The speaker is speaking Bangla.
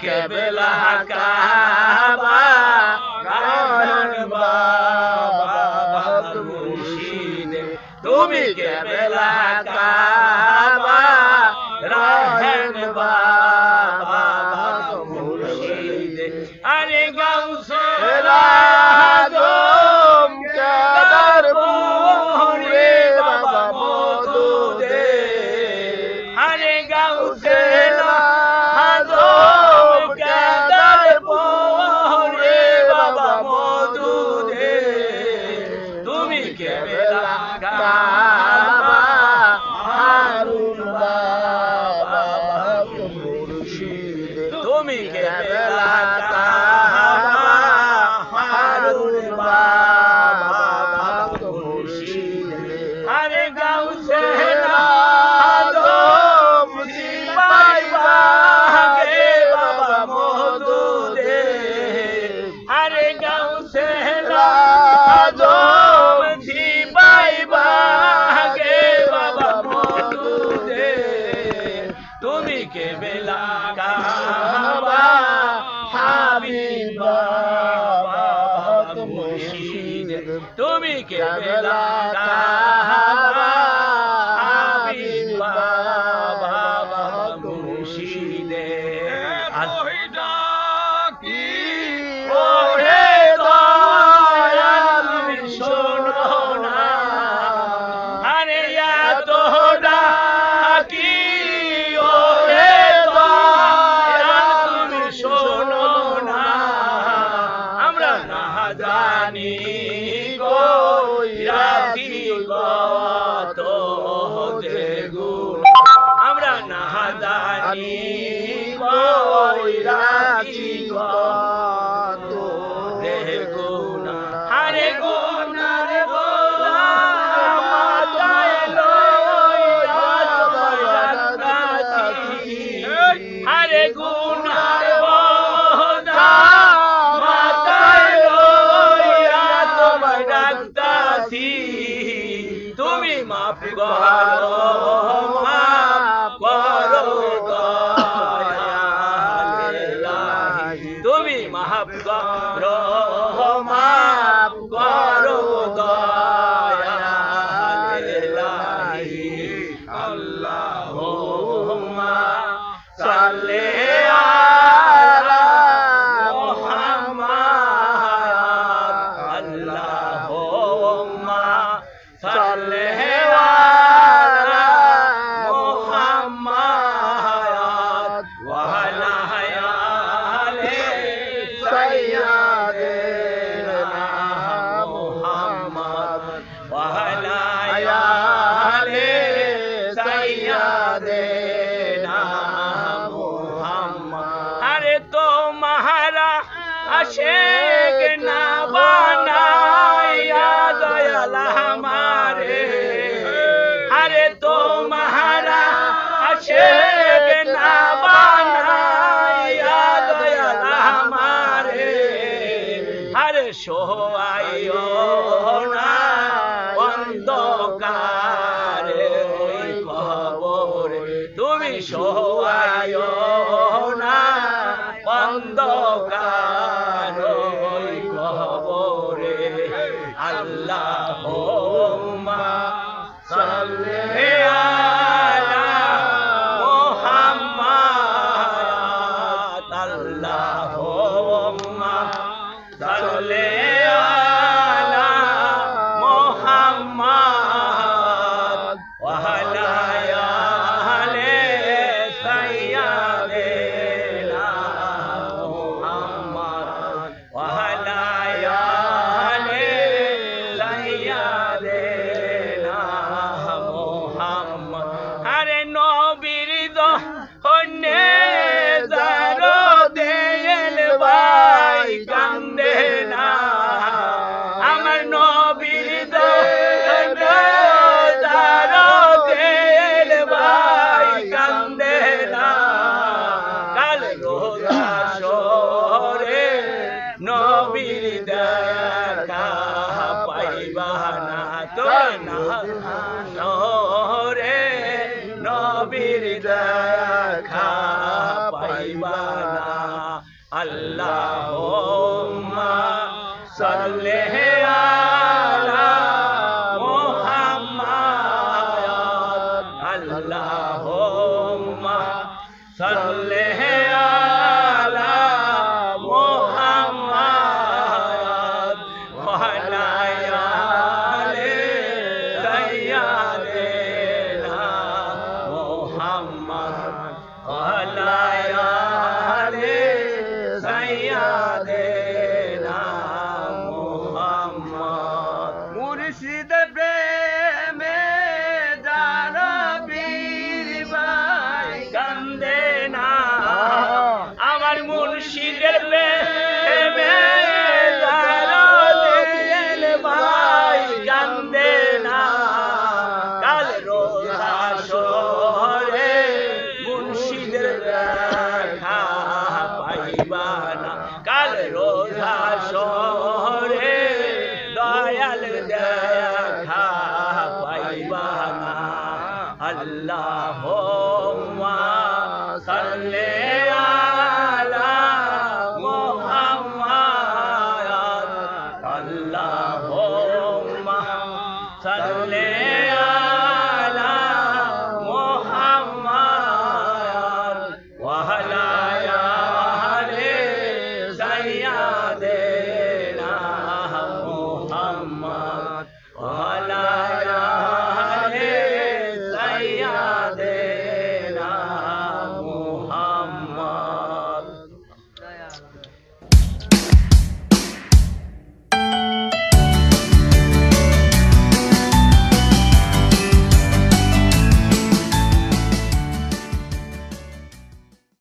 কেবলা কাবা রহমান বাবা মুর্শিদ তুমি কেবলা কাবা রহমান বাবা মুর্শিদ আরে গাউসে আজম কাদারপুরে বাবা মওদুদে আরে গাউসে আজম কাদারপুরে বাবা মওদুদে তুমি কেবলা কাবা হারুন বাবা মুর্শিদ তুমি কেবলা কাবা হারুন বাবা মুর্শিদ আরে গাউসে আজম সিপাই বাগে বাবা মওদুদে আরে গাউসে আজম সিপাই বাগে বাবা মওদুদে তুমি কেবলা কাবা হাবিব বাবা মুর্শিদ তুমি কেবলা কাবা হাবিব বাবা মুর্শিদ কি ওরে দয়াল শোনো না আরে এত ডাকি ওরে দয়াল তুমি শোনো না আমরা না জানি গো রাখি কত যে গুণ আমরা না জানি গো রাখি কত যে গুণ আরে গুণার বোঝা মাথায় লইয়া তোমার রাখতাছি আরে গুণার বোঝা মাথায় লইয়া তোমার রাখতাছি তুমি মাফ করো মাফ করো দয়াল তুমি মাফ করো মাফ করো দয়াল আল্লাহুম্মা সাল্লি আলা মুহাম্মাদ আল্লাহুম্মা সাল্লি আলা মুহাম্মাদ ওয়া আলা আলি সাইয়্যিদিনা মুহাম্মদ ওয়া আলা আলি সাইয়্যিদিনা মুহাম্মদ আরে তোমারা আশিক না বানায়া দয়াল हमारे अरे तुम्हारा आशिक ना बनाया दयाल हमारे अरे सोआइयो ना अंधकारे ओई कबरे তুমি সোয়াইও না অন্ধকার ওই কবরে আল্লাহুম্মা সাল্লি আলা মুহাম্মাদ আল্লাহুম্মা সাল্লি আলা মুহাম্মাদ ওয়া আলা আলি সাইয়্যিদিনা মুহাম্মাদ ওয়া আলা আলি সাইয়্যিদিনা মুহাম্মাদ আরে নবীর দহনে যারো দেল ভাই কান্দে না আমার নবীর দহনে যারো দেল ভাই কান্দে না কাল রোজ আসরে নবীর দেখা পাইবা না তো না রে নবীর দেখা পাইবা না আল্লাহুম্মা সাল্লি আলা মুহাম্মাদ আল্লাহুম্মা সাল্লি